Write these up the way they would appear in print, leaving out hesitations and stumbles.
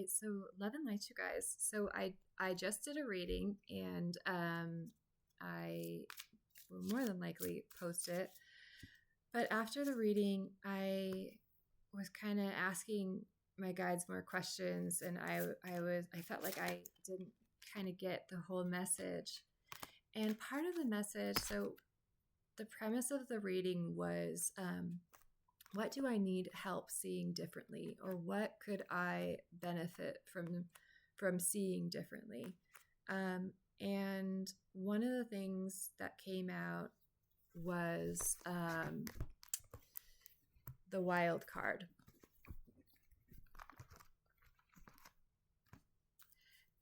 right. So love and light, you guys. So I just did a reading, and I will more than likely post it. But after the reading, I was kind of asking my guides more questions, and I felt like I didn't kind of get the whole message. And part of the message, so the premise of the reading was, what do I need help seeing differently, or what could I benefit from seeing differently? And one of the things that came out was the wild card.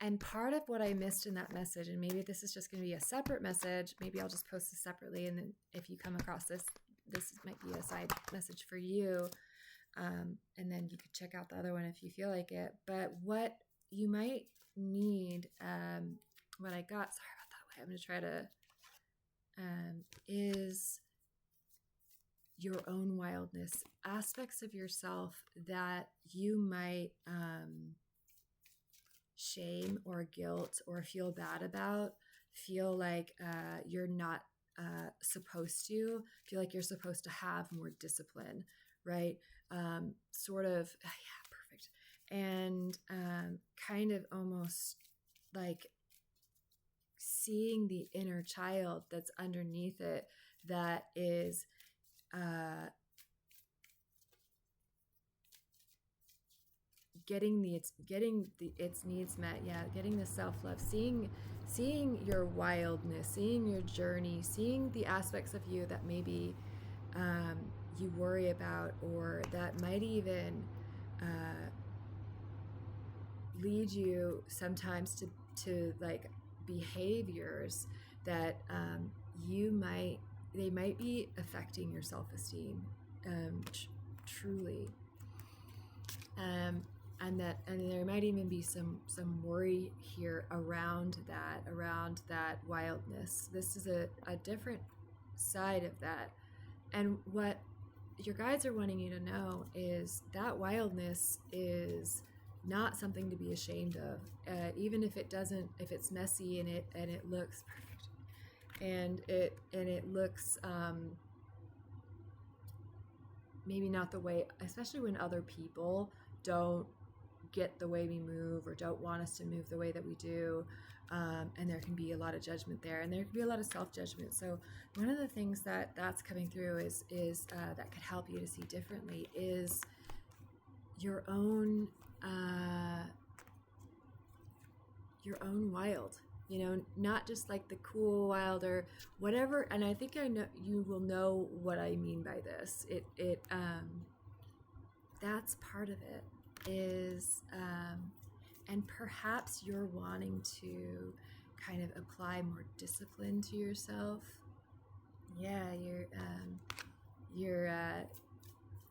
And part of what I missed in that message, and maybe this is just going to be a separate message, maybe I'll just post this separately, and then if you come across this, this might be a side message for you. And then you could check out the other one if you feel like it. But what you might need, what I got, sorry about that, I'm going to try to, is your own wildness, aspects of yourself that you might shame or guilt or feel bad about, feel like you're not supposed to, feel like you're supposed to have more discipline, right? Sort of, yeah, perfect. And kind of almost like seeing the inner child that's underneath it, that is getting its needs met. Yeah, getting the self-love, seeing your wildness, seeing your journey, seeing the aspects of you that maybe you worry about, or that might even lead you sometimes to like behaviors that they might be affecting your self-esteem, truly. And there might even be some worry here around that wildness. This is a different side of that. And what your guides are wanting you to know is that wildness is not something to be ashamed of, even if it's messy and it looks perfect, and it looks maybe not the way, especially when other people don't get the way we move or don't want us to move the way that we do, and there can be a lot of judgment there, and there can be a lot of self-judgment. So one of the things that's coming through is that could help you to see differently is your own wild, not just like the cool wild or whatever. And I think I know you will know what I mean by this. That's part of it, is and perhaps you're wanting to kind of apply more discipline to yourself. Yeah, you're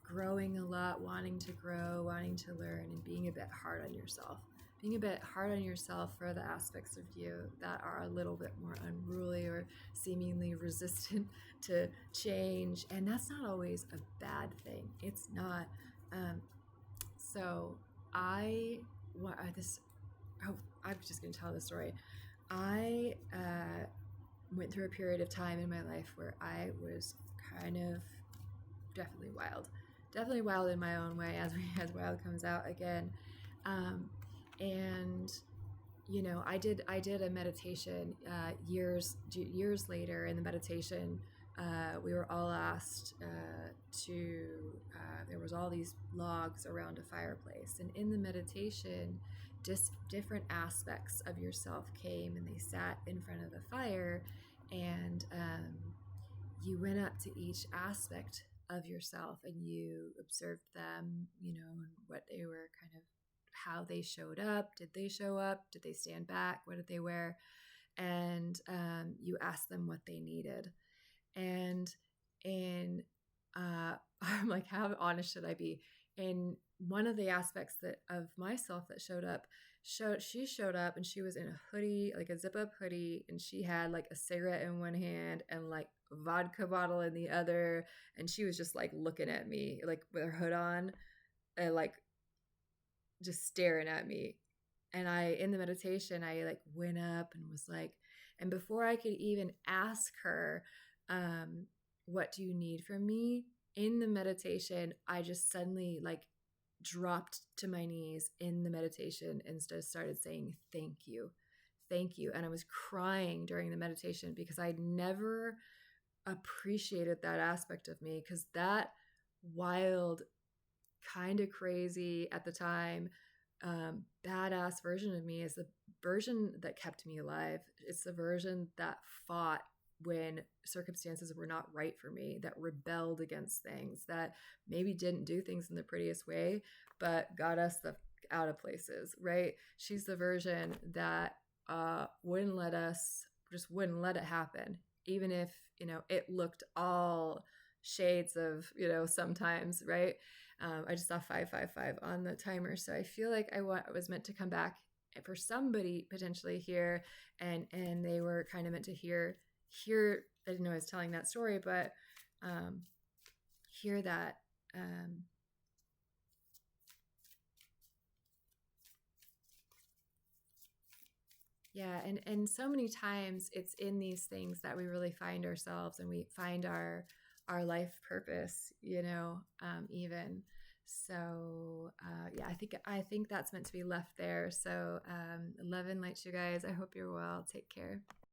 growing a lot, wanting to grow, wanting to learn, and being a bit hard on yourself. Being a bit hard on yourself for the aspects of you that are a little bit more unruly or seemingly resistant to change. And that's not always a bad thing. It's not. So I'm just going to tell the story. I went through a period of time in my life where I was kind of definitely wild in my own way, as wild comes out again. And I did a meditation years later. In the meditation, we were all asked to there was all these logs around a fireplace, and in the meditation, just different aspects of yourself came and they sat in front of the fire, and you went up to each aspect of yourself and you observed them, and what they were, kind of how they showed up. Did they show up? Did they stand back? What did they wear? And you asked them what they needed. And I'm like, how honest should I be? And one of the aspects of myself that showed up and she was in a hoodie, like a zip up hoodie, and she had like a cigarette in one hand and like a vodka bottle in the other, and she was just like looking at me like with her hood on, and like just staring at me. And in the meditation, I like went up and was like, and before I could even ask her, um, what do you need from me? In the meditation, I just suddenly like dropped to my knees in the meditation and just started saying, thank you. Thank you. And I was crying during the meditation because I never appreciated that aspect of me, because that wild, kind of crazy at the time, badass version of me is the version that kept me alive. It's the version that fought when circumstances were not right for me, that rebelled against things, that maybe didn't do things in the prettiest way, but got us the out of places, right? She's the version that wouldn't let us, just wouldn't let it happen, even if, it looked all shades of, sometimes, right? I just saw 555 on the timer. So I feel like I was meant to come back for somebody potentially here, and they were kind of meant to hear. I didn't know I was telling that story, but hear that. Yeah, and so many times it's in these things that we really find ourselves, and we find our life purpose, even. So yeah, I think that's meant to be left there. So love and light, you guys. I hope you're well. Take care.